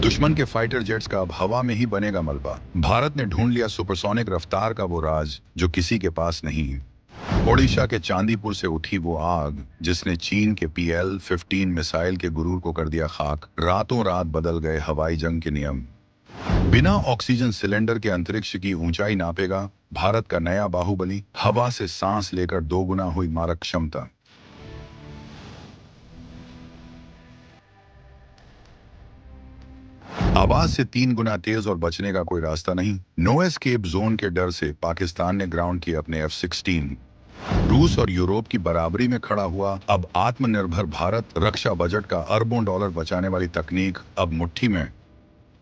दुश्मन के fighter jets का अब हवा में ही बनेगा मलबा। भारत ने ढूंढ लिया सुपरसोनिक रफ्तार का वो राज जो किसी के पास नहीं है। ओडिशा के चांदीपुर से उठी वो आग जिसने चीन के PL-15 मिसाइल के गुरूर को कर दिया खाक। रातों रात बदल गए हवाई जंग के नियम। बिना ऑक्सीजन सिलेंडर के अंतरिक्ष की ऊंचाई नापेगा भारत का नया बाहुबली। हवा से सांस लेकर 2 गुना हुई मारक क्षमता। आवाज से 3 गुना तेज और बचने का कोई रास्ता नहीं। नो एस्केप जोन के डर से पाकिस्तान ने ग्राउंड किए अपने F-16। रूस और यूरोप की बराबरी में खड़ा हुआ अब आत्मनिर्भर भारत। रक्षा बजट का अरबों डॉलर बचाने वाली तकनीक अब मुट्ठी में।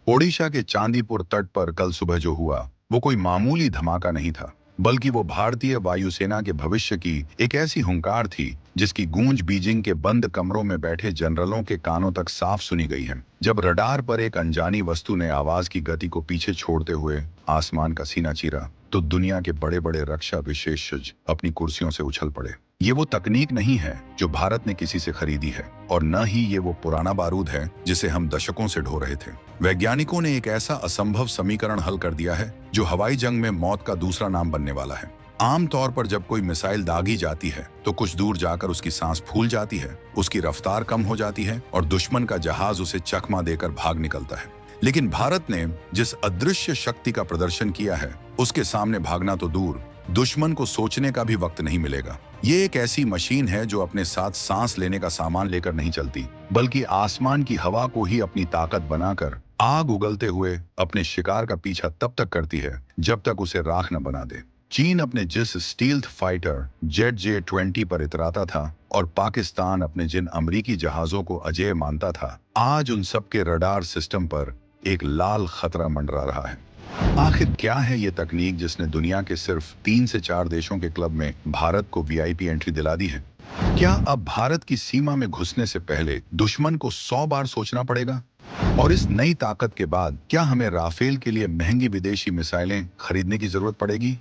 ओडिशा के चांदीपुर तट पर कल सुबह जो हुआ वो कोई मामूली धमाका नहीं था, बल्कि वो भारतीय वायुसेना के भविष्य की एक ऐसी हुंकार थी जिसकी गूंज बीजिंग के बंद कमरों में बैठे जनरलों के कानों तक साफ सुनी गई है। जब रडार पर एक अनजानी वस्तु ने आवाज की गति को पीछे छोड़ते हुए आसमान का सीना चीरा, तो दुनिया के बड़े बड़े रक्षा विशेषज्ञ अपनी कुर्सियों से उछल पड़े। ये वो तकनीक नहीं है जो भारत ने किसी से खरीदी है, और न ही ये वो पुराना बारूद है जिसे हम दशकों से ढो रहे थे। वैज्ञानिकों ने एक ऐसा असंभव समीकरण हल कर दिया है जो हवाई जंग में मौत का दूसरा नाम बनने वाला है। आमतौर पर जब कोई मिसाइल दागी जाती है तो कुछ दूर जाकर उसकी सांस फूल जाती है, उसकी रफ्तार कम हो जाती है और दुश्मन का जहाज उसे चकमा देकर भाग निकलता है। लेकिन भारत ने जिस अदृश्य शक्ति का प्रदर्शन किया है उसके सामने भागना तो दूर, दुश्मन को सोचने का भी वक्त नहीं मिलेगा। ये एक ऐसी मशीन है जो अपने साथ सांस लेने का सामान लेकर नहीं चलती, बल्कि आसमान की हवा को ही अपनी ताकत बनाकर आग उगलते हुए अपने शिकार का पीछा तब तक करती है जब तक उसे राख न बना दे। चीन अपने जिस स्टील्थ फाइटर जेट J-20 पर इतराता था और पाकिस्तान अपने जिन अमरीकी जहाजों को अजेय मानता था, आज उन सब के रडार सिस्टम पर एक लाल खतरा मंडरा रहा है। आखिर क्या है ये तकनीक जिसने दुनिया के सिर्फ 3 से 4 देशों के क्लब में भारत को VIP एंट्री दिला दी है? क्या अब भारत की सीमा में घुसने से पहले दुश्मन को 100 बार सोचना पड़ेगा? और इस नई ताकत के बाद क्या हमें राफेल के लिए महंगी विदेशी मिसाइलें खरीदने की जरूरत पड़ेगी?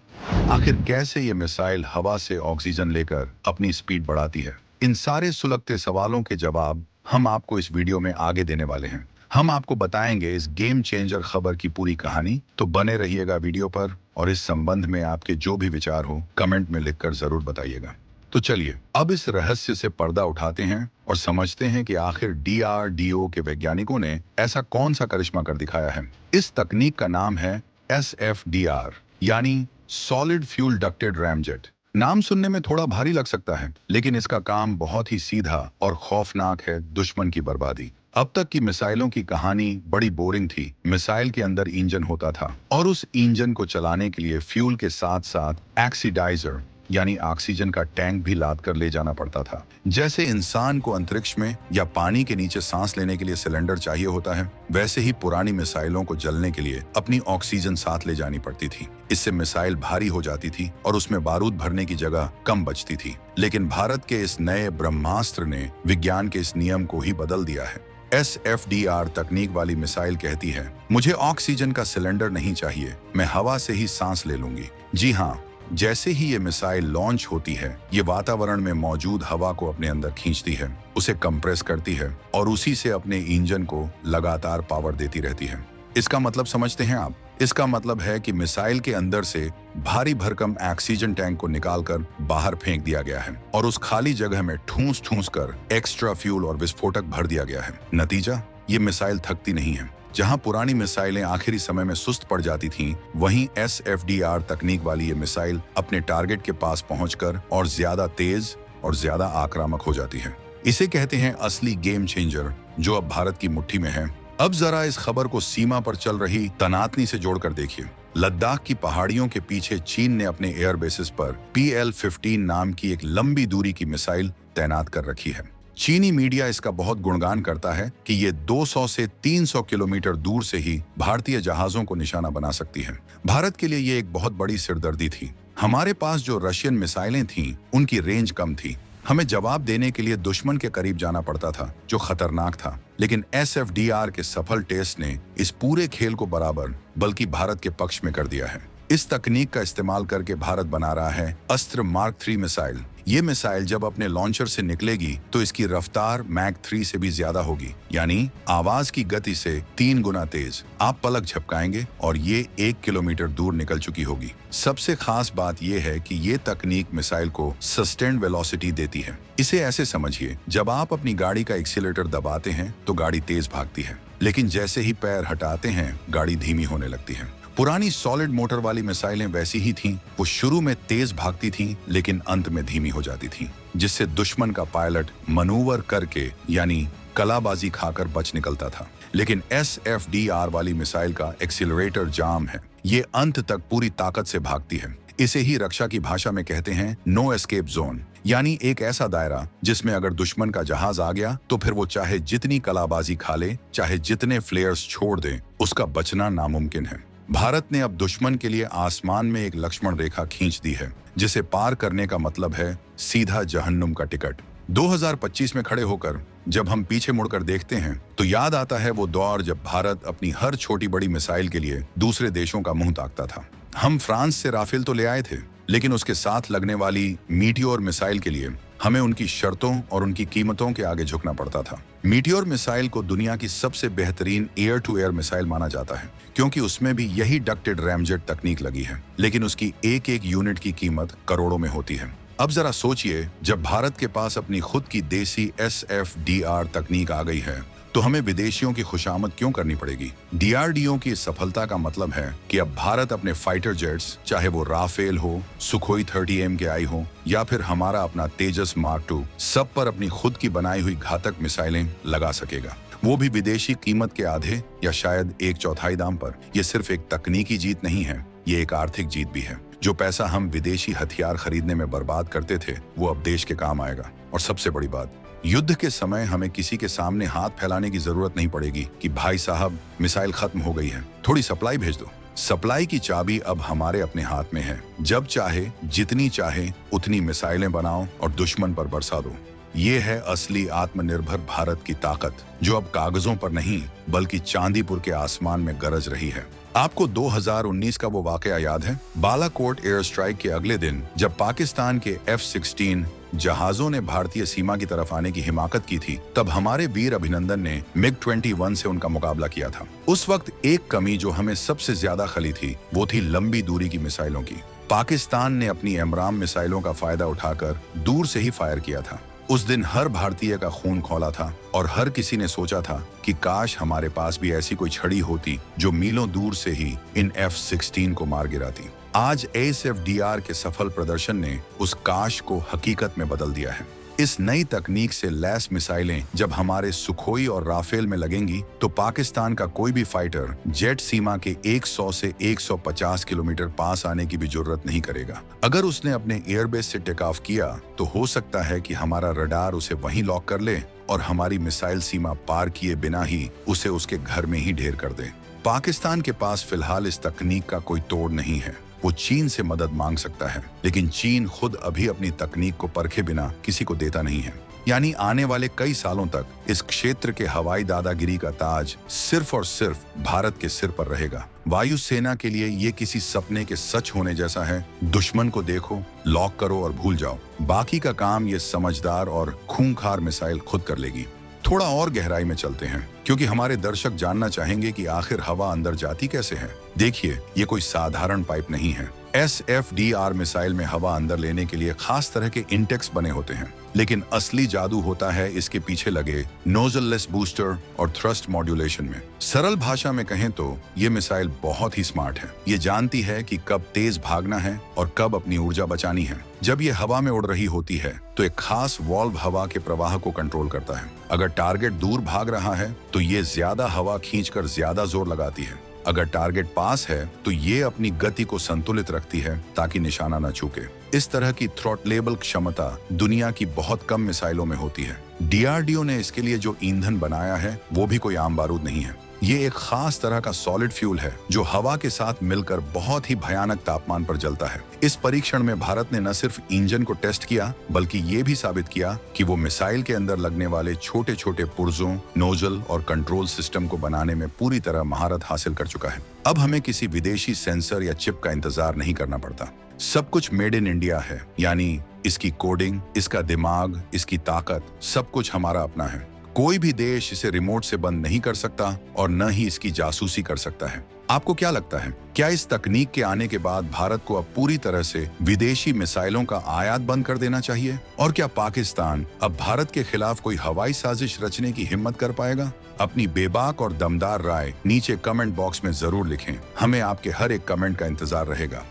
आखिर कैसे ये मिसाइल हवा से ऑक्सीजन लेकर अपनी स्पीड बढ़ाती है? इन सारे सुलगते सवालों के जवाब हम आपको इस वीडियो में आगे देने वाले हैं। हम आपको बताएंगे इस गेम चेंजर खबर की पूरी कहानी, तो बने रहिएगा वीडियो पर और इस संबंध में आपके जो भी विचार हो कमेंट में लिखकर जरूर बताइएगा। तो चलिए अब इस रहस्य से पर्दा उठाते हैं और समझते हैं कि आखिर DRDO के वैज्ञानिकों ने ऐसा कौन सा करिश्मा कर दिखाया है। इस तकनीक का नाम है SFDR, यानी सॉलिड फ्यूल डक्टेड रैमजेट। नाम सुनने में थोड़ा भारी लग सकता है, लेकिन इसका काम बहुत ही सीधा और खौफनाक है, दुश्मन की बर्बादी। अब तक की मिसाइलों की कहानी बड़ी बोरिंग थी। मिसाइल के अंदर इंजन होता था और उस इंजन को चलाने के लिए फ्यूल के साथ साथ ऑक्सीडाइजर यानी ऑक्सीजन का टैंक भी लाद कर ले जाना पड़ता था। जैसे इंसान को अंतरिक्ष में या पानी के नीचे सांस लेने के लिए सिलेंडर चाहिए होता है, वैसे ही पुरानी मिसाइलों को जलने के लिए अपनी ऑक्सीजन साथ ले जानी पड़ती थी। इससे मिसाइल भारी हो जाती थी और उसमें बारूद भरने की जगह कम बचती थी। लेकिन भारत के इस नए ब्रह्मास्त्र ने विज्ञान के इस नियम को ही बदल दिया है। SFDR तकनीक वाली मिसाइल कहती है, मुझे ऑक्सीजन का सिलेंडर नहीं चाहिए, मैं हवा से ही सांस ले लूंगी। जी हाँ, जैसे ही ये मिसाइल लॉन्च होती है, ये वातावरण में मौजूद हवा को अपने अंदर खींचती है, उसे कंप्रेस करती है और उसी से अपने इंजन को लगातार पावर देती रहती है। इसका मतलब समझते हैं आप? इसका मतलब है कि मिसाइल के अंदर से भारी भरकम ऑक्सीजन टैंक को निकालकर बाहर फेंक दिया गया है और उस खाली जगह में ठूस ठूस कर एक्स्ट्रा फ्यूल और विस्फोटक भर दिया गया है। नतीजा, ये मिसाइल थकती नहीं है। जहां पुरानी मिसाइलें आखिरी समय में सुस्त पड़ जाती थीं, वहीं SFDR तकनीक वाली ये मिसाइल अपने टारगेट के पास पहुंचकर और ज्यादा तेज और ज्यादा आक्रामक हो जाती है। इसे कहते हैं असली गेम चेंजर, जो अब भारत की मुट्ठी में है। अब जरा इस खबर को सीमा पर चल रही तनातनी से जोड़कर देखिए। लद्दाख की पहाड़ियों के पीछे चीन ने अपने एयर बेसिस पर PL-15 नाम की एक लंबी दूरी की मिसाइल तैनात कर रखी है। चीनी मीडिया इसका बहुत गुणगान करता है कि ये 200 से 300 किलोमीटर दूर से ही भारतीय जहाजों को निशाना बना सकती है। भारत के लिए ये एक बहुत बड़ी सिरदर्दी थी। हमारे पास जो रशियन मिसाइलें थीं, उनकी रेंज कम थी। हमें जवाब देने के लिए दुश्मन के करीब जाना पड़ता था, जो खतरनाक था। लेकिन SFDR के सफल टेस्ट ने इस पूरे खेल को बराबर बल्कि भारत के पक्ष में कर दिया है। इस तकनीक का इस्तेमाल करके भारत बना रहा है अस्त्र मार्क 3 मिसाइल। ये मिसाइल जब अपने लॉन्चर से निकलेगी तो इसकी रफ्तार मैक 3 से भी ज्यादा होगी, यानी आवाज की गति से 3 गुना तेज। आप पलक झपकाएंगे और ये 1 किलोमीटर दूर निकल चुकी होगी। सबसे खास बात यह है कि ये तकनीक मिसाइल को सस्टेन्ड वेलोसिटी देती है। इसे ऐसे समझिए, जब आप अपनी गाड़ी का एक्सीलरेटर दबाते हैं तो गाड़ी तेज भागती है, लेकिन जैसे ही पैर हटाते हैं गाड़ी धीमी होने लगती है। पुरानी सॉलिड मोटर वाली मिसाइलें वैसी ही थीं। वो शुरू में तेज भागती थीं, लेकिन अंत में धीमी हो जाती थीं, जिससे दुश्मन का पायलट मनूवर करके यानी कलाबाजी खाकर बच निकलता था। लेकिन SFDR वाली मिसाइल का एक्सीलरेटर जाम है। ये अंत तक पूरी ताकत से भागती है। इसे ही रक्षा की भाषा में कहते हैं नो एस्केप जोन, यानी एक ऐसा दायरा जिसमें अगर दुश्मन का जहाज आ गया तो फिर वो चाहे जितनी कलाबाजी खा ले, चाहे जितने फ्लेयर्स छोड़ दे, उसका बचना नामुमकिन है। भारत ने अब दुश्मन के लिए आसमान में एक लक्ष्मण रेखा खींच दी है, जिसे पार करने का मतलब है सीधा जहन्नुम का टिकट। 2025 में खड़े होकर जब हम पीछे मुड़कर देखते हैं तो याद आता है वो दौर जब भारत अपनी हर छोटी बड़ी मिसाइल के लिए दूसरे देशों का मुंह ताकता था। हम फ्रांस से राफेल तो ले आए थे, लेकिन उसके साथ लगने वाली मीटियोर मिसाइल के लिए हमें उनकी शर्तों और उनकी कीमतों के आगे झुकना पड़ता था। मीटियोर मिसाइल को दुनिया की सबसे बेहतरीन एयर टू एयर मिसाइल माना जाता है, क्योंकि उसमें भी यही डक्टेड रैमजेट तकनीक लगी है, लेकिन उसकी एक एक यूनिट की कीमत करोड़ों में होती है। अब जरा सोचिए, जब भारत के पास अपनी खुद की देसी SFDR तकनीक आ गई है तो हमें विदेशियों की खुशामद क्यों करनी पड़ेगी? DRDO की सफलता का मतलब है कि अब भारत अपने फाइटर जेट्स, चाहे वो राफेल हो, सुखोई 30 MKI हो या फिर हमारा अपना तेजस मार्क 2, सब पर अपनी खुद की बनाई हुई घातक मिसाइलें लगा सकेगा, वो भी विदेशी कीमत के आधे या शायद 1/4 दाम पर। यह सिर्फ एक तकनीकी जीत नहीं है, ये एक आर्थिक जीत भी है। जो पैसा हम विदेशी हथियार खरीदने में बर्बाद करते थे वो अब देश के काम आएगा। और सबसे बड़ी बात, युद्ध के समय हमें किसी के सामने हाथ फैलाने की जरूरत नहीं पड़ेगी कि भाई साहब मिसाइल खत्म हो गई है, थोड़ी सप्लाई भेज दो। सप्लाई की चाबी अब हमारे अपने हाथ में है। जब चाहे, जितनी चाहे उतनी मिसाइलें बनाओ और दुश्मन पर बरसा दो। ये है असली आत्मनिर्भर भारत की ताकत, जो अब कागजों पर नहीं बल्कि चांदीपुर के आसमान में गरज रही है। आपको 2019 का वो वाकया याद है? बालाकोट एयर स्ट्राइक के अगले दिन जब पाकिस्तान के F-16 जहाजों ने भारतीय सीमा की तरफ आने की हिमाकत की थी, तब हमारे वीर अभिनंदन ने MiG-21 से उनका मुकाबला किया था। उस वक्त एक कमी जो हमें सबसे ज्यादा खली थी वो थी लंबी दूरी की मिसाइलों की। पाकिस्तान ने अपनी एमराम मिसाइलों का फायदा उठाकर दूर से ही फायर किया था। उस दिन हर भारतीय का खून खौला था और हर किसी ने सोचा था कि काश हमारे पास भी ऐसी कोई छड़ी होती जो मीलों दूर से ही इन F-16 को मार गिराती। आज SFDR के सफल प्रदर्शन ने उस काश को हकीकत में बदल दिया है। इस नई तकनीक से लैस मिसाइलें जब हमारे सुखोई और राफेल में लगेंगी तो पाकिस्तान का कोई भी फाइटर जेट सीमा के 100 से 150 किलोमीटर पास आने की भी जरूरत नहीं करेगा। अगर उसने अपने एयरबेस से टेक ऑफ किया तो हो सकता है कि हमारा रडार उसे वहीं लॉक कर ले और हमारी मिसाइल सीमा पार किए बिना ही उसे उसके घर में ही ढेर कर दे। पाकिस्तान के पास फिलहाल इस तकनीक का कोई तोड़ नहीं है। वो चीन से मदद मांग सकता है, लेकिन चीन खुद अभी अपनी तकनीक को परखे बिना किसी को देता नहीं है। यानी आने वाले कई सालों तक इस क्षेत्र के हवाई दादागिरी का ताज सिर्फ और सिर्फ भारत के सिर पर रहेगा। वायुसेना के लिए ये किसी सपने के सच होने जैसा है। दुश्मन को देखो, लॉक करो और भूल जाओ। बाकी का काम ये समझदार और खूंखार मिसाइल खुद कर लेगी। थोड़ा और गहराई में चलते हैं, क्योंकि हमारे दर्शक जानना चाहेंगे कि आखिर हवा अंदर जाती कैसे है। देखिए, ये कोई साधारण पाइप नहीं है। SFDR मिसाइल में हवा अंदर लेने के लिए खास तरह के इंटेक्स बने होते हैं, लेकिन असली जादू होता है इसके पीछे लगे नोजललेस बूस्टर और थ्रस्ट मॉड्यूलेशन में। सरल भाषा में कहें तो ये मिसाइल बहुत ही स्मार्ट है। ये जानती है कि कब तेज भागना है और कब अपनी ऊर्जा बचानी है। जब ये हवा में उड़ रही होती है तो एक खास वॉल्व हवा के प्रवाह को कंट्रोल करता है। अगर टारगेट दूर भाग रहा है तो ये ज्यादा हवा खींचकर ज्यादा जोर लगाती है। अगर टारगेट पास है तो ये अपनी गति को संतुलित रखती है ताकि निशाना न चूके। इस तरह की थ्रॉटलेबल क्षमता दुनिया की बहुत कम मिसाइलों में होती है। DRDO ने इसके लिए जो ईंधन बनाया है वो भी कोई आम बारूद नहीं है। ये एक खास तरह का सॉलिड फ्यूल है जो हवा के साथ मिलकर बहुत ही भयानक तापमान पर जलता है। इस परीक्षण में भारत ने न सिर्फ इंजन को टेस्ट किया बल्कि ये भी साबित किया कि वो मिसाइल के अंदर लगने वाले छोटे छोटे पुर्जों, नोजल और कंट्रोल सिस्टम को बनाने में पूरी तरह महारत हासिल कर चुका है। अब हमें किसी विदेशी सेंसर या चिप का इंतजार नहीं करना पड़ता। सब कुछ मेड इन इंडिया है, यानी इसकी कोडिंग, इसका दिमाग, इसकी ताकत, सब कुछ हमारा अपना है। कोई भी देश इसे रिमोट से बंद नहीं कर सकता और न ही इसकी जासूसी कर सकता है। आपको क्या लगता है, क्या इस तकनीक के आने के बाद भारत को अब पूरी तरह से विदेशी मिसाइलों का आयात बंद कर देना चाहिए? और क्या पाकिस्तान अब भारत के खिलाफ कोई हवाई साजिश रचने की हिम्मत कर पाएगा? अपनी बेबाक और दमदार राय नीचे कमेंट बॉक्स में जरूर लिखें। हमें आपके हर एक कमेंट का इंतजार रहेगा।